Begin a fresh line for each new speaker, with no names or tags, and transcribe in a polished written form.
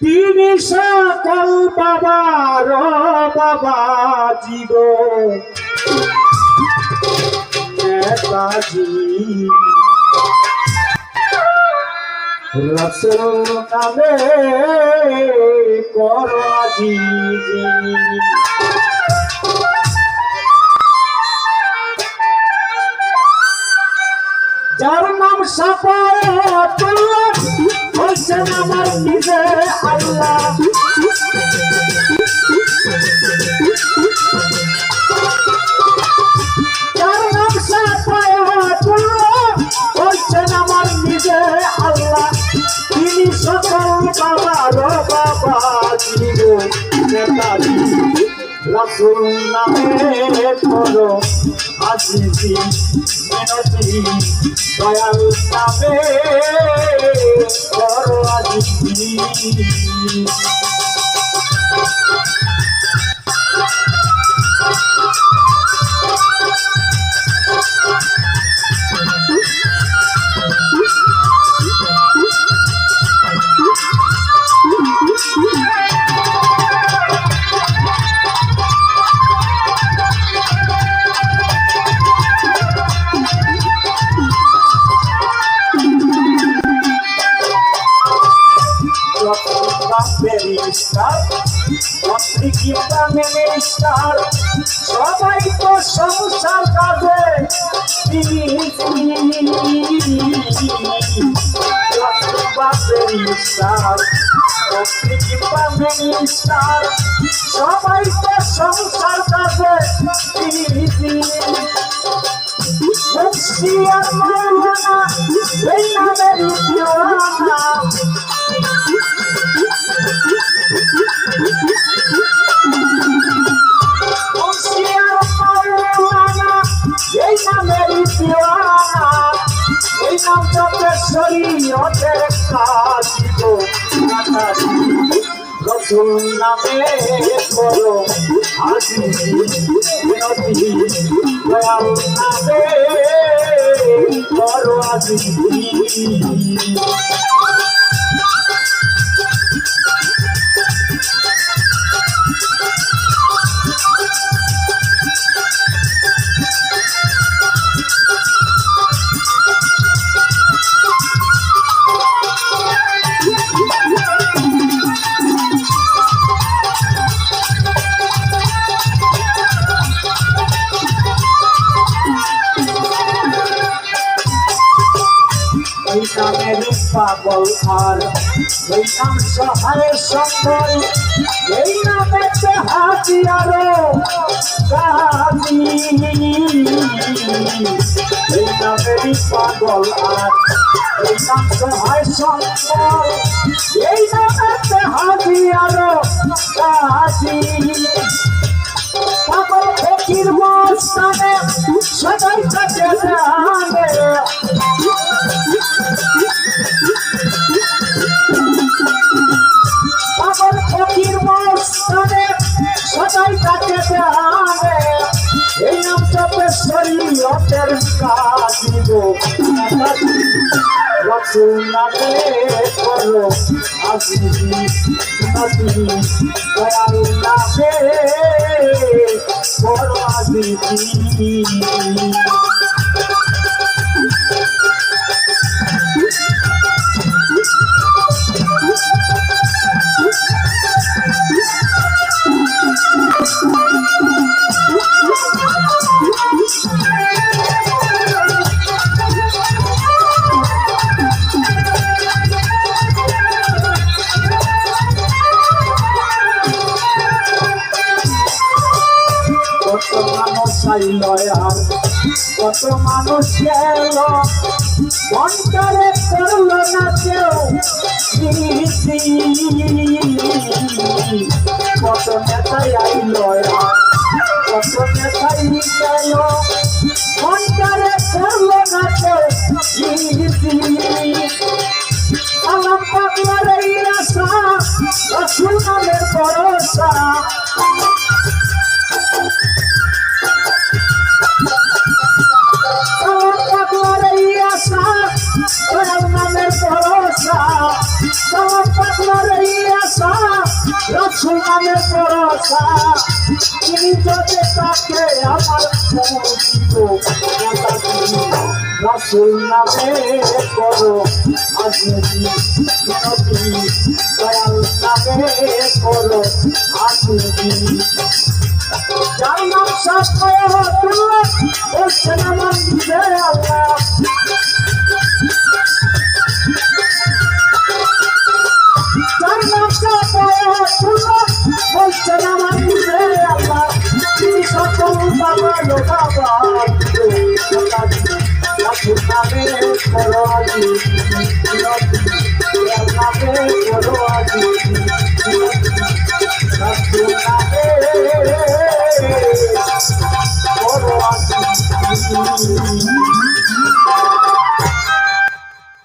তিনি সকল বাবার বাবা জীবো নেতাজি রাসূল নামে করাজি যার নাম সাফায়াতুল্লাহ হোসেন আমার নিজে আল্লাহ যার নাম সাফায়াতুল্লাহ হোসেন আমার নিজে আল্লাহ তিনি সকল বাবার বাবা জীবন নেতাজি রাসূল নামে করো আজিজি মিনতি দয়াল নামে করো আজিজি সবাই তো সংসার কাজে সবাই তো সংসার কাজে মুন্সিয়ার মাওলানা এই নামের দিওয়ানা এই নামের দিওয়ানা এই নাম জপে শরীয়তের কাজ গো রাসূল নামে করো আজিজি মিনতি দয়াল নামে করো আজিজি নামের পাগল আর এই নাম সহায় সম্বল এই নামে হাতিয়ারো গাজী এই নামের পাগল আর এই নাম সহায় সম্বল এই নামে হাতিয়ারো গাজী পাগল ফকির মস্তানে সদাই থাকে জানে পাগল ফকির মস্তানে সদাই থাকে জানে এই নাম জপে শরীয়তের কাজ গো রাসূল নামে করো আজিজি মিনতি দয়াল নামে করো আজিজি কত মানুষ গেল অন্তরে করলো না কেউ কত নেতাই আইল কত নেতাই গেল অন্তরে করলো না কেউ আলাম পাগলার এই আশা রাসূল নামের ভরসা নামের ভরসা ভরসা তুমি যদি তাকে আমার রাসূল নামে করো আজমি নবী দয়াল নামে করো আজমি যার নাম সাফায়াতুল্লাহ বলছেন আমার দিতে আল্লাহ যার নাম সাফায়াতুল্লাহ বলছেন আমার দিতে আল্লাহ তিনি সকল বাবা লোকা বাবা রাসূল নামে করো আজমি